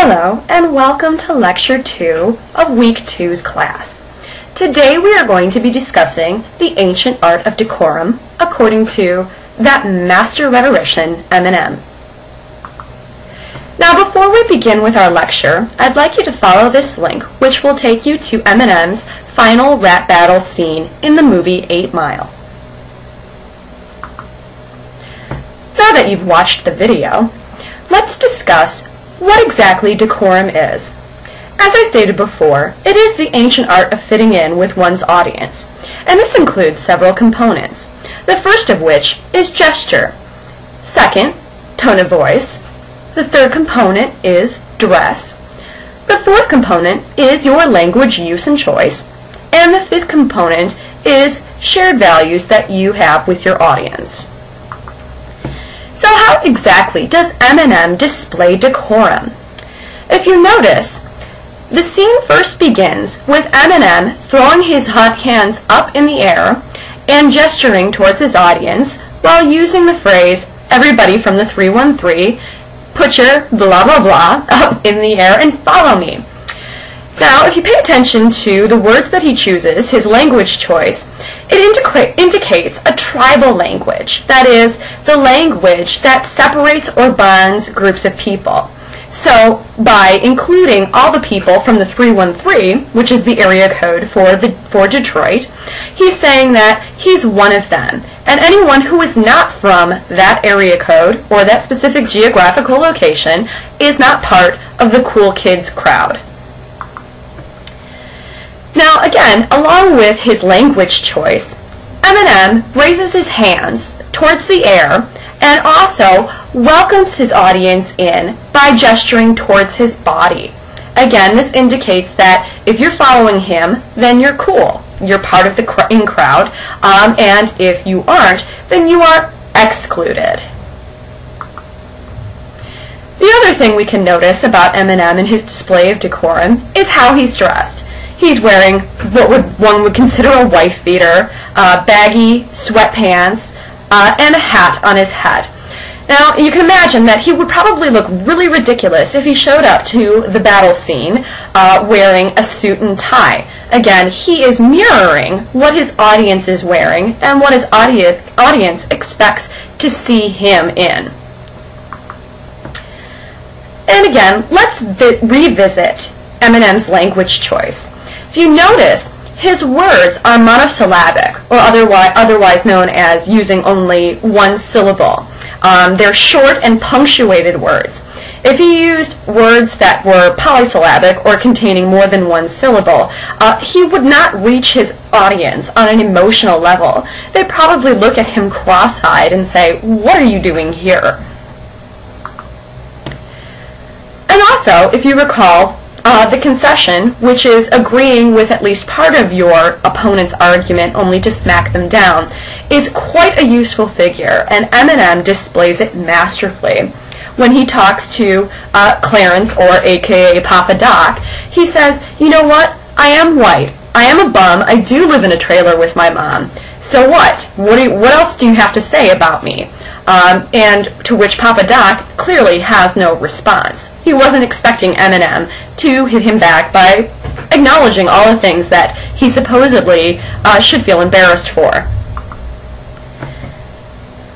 Hello and welcome to Lecture 2 of Week 2's class. Today we are going to be discussing the ancient art of decorum according to that master rhetorician Eminem. Now before we begin with our lecture, I'd like you to follow this link which will take you to Eminem's final rap battle scene in the movie 8 Mile. Now that you've watched the video, let's discuss what exactly decorum is. As I stated before, it is the ancient art of fitting in with one's audience, and this includes several components, the first of which is gesture. Second, tone of voice. The third component is dress. The fourth component is your language use and choice, and the fifth component is shared values that you have with your audience. So how exactly does Eminem display decorum? If you notice, the scene first begins with Eminem throwing his hands up in the air and gesturing towards his audience while using the phrase, "Everybody from the 313, put your blah blah blah up in the air and follow me." Now, if you pay attention to the words that he chooses, his language choice, it indicates a tribal language, that is, the language that separates or bonds groups of people. So, by including all the people from the 313, which is the area code for Detroit, he's saying that he's one of them, and anyone who is not from that area code or that specific geographical location is not part of the cool kids crowd. Now again, along with his language choice, Eminem raises his hands towards the air and also welcomes his audience in by gesturing towards his body. Again, this indicates that if you're following him, then you're cool. You're part of the in crowd, and if you aren't, then you are excluded. The other thing we can notice about Eminem and his display of decorum is how he's dressed. He's wearing what one would consider a wife beater, baggy sweatpants, and a hat on his head. Now, you can imagine that he would probably look really ridiculous if he showed up to the battle scene wearing a suit and tie. Again, he is mirroring what his audience is wearing and what his audience expects to see him in. And again, let's revisit Eminem's language choice. If you notice, his words are monosyllabic, or otherwise known as using only one syllable. They're short and punctuated words. If he used words that were polysyllabic or containing more than one syllable, he would not reach his audience on an emotional level. They'd probably look at him cross-eyed and say, "What are you doing here?" And also, if you recall, the concession, which is agreeing with at least part of your opponent's argument only to smack them down, is quite a useful figure, and Eminem displays it masterfully. When he talks to Clarence, or aka Papa Doc, he says, "You know what? I am white. I am a bum. I do live in a trailer with my mom. So what? What else do you have to say about me?" And to which Papa Doc clearly has no response. He wasn't expecting Eminem to hit him back by acknowledging all the things that he supposedly should feel embarrassed for.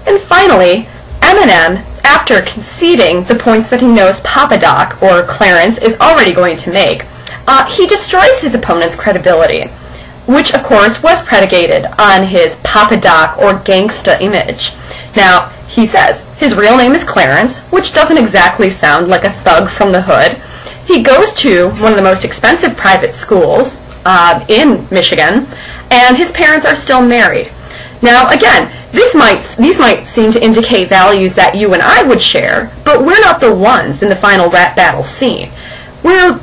And finally, Eminem, after conceding the points that he knows Papa Doc, or Clarence, is already going to make, he destroys his opponent's credibility, which of course was predicated on his Papa Doc or gangsta image. Now, he says his real name is Clarence, which doesn't exactly sound like a thug from the hood. He goes to one of the most expensive private schools in Michigan, and his parents are still married. Now, again, these might seem to indicate values that you and I would share, but we're not the ones in the final rap battle scene. We're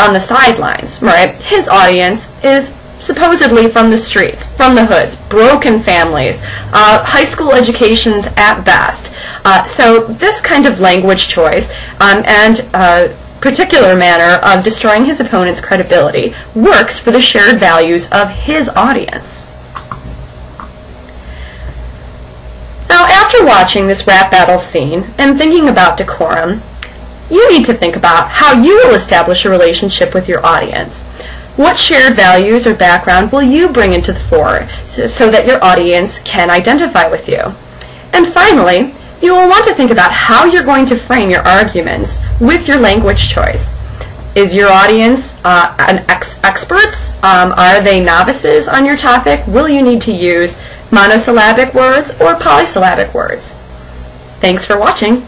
on the sidelines, right? His audience is supposedly from the streets, from the hoods, broken families, high school educations at best. So this kind of language choice and particular manner of destroying his opponent's credibility works for the shared values of his audience. Now, after watching this rap battle scene and thinking about decorum, you need to think about how you will establish a relationship with your audience. What shared values or background will you bring into the fore so that your audience can identify with you? And finally, you will want to think about how you're going to frame your arguments with your language choice. Is your audience experts? Are they novices on your topic? Will you need to use monosyllabic words or polysyllabic words? Thanks for watching.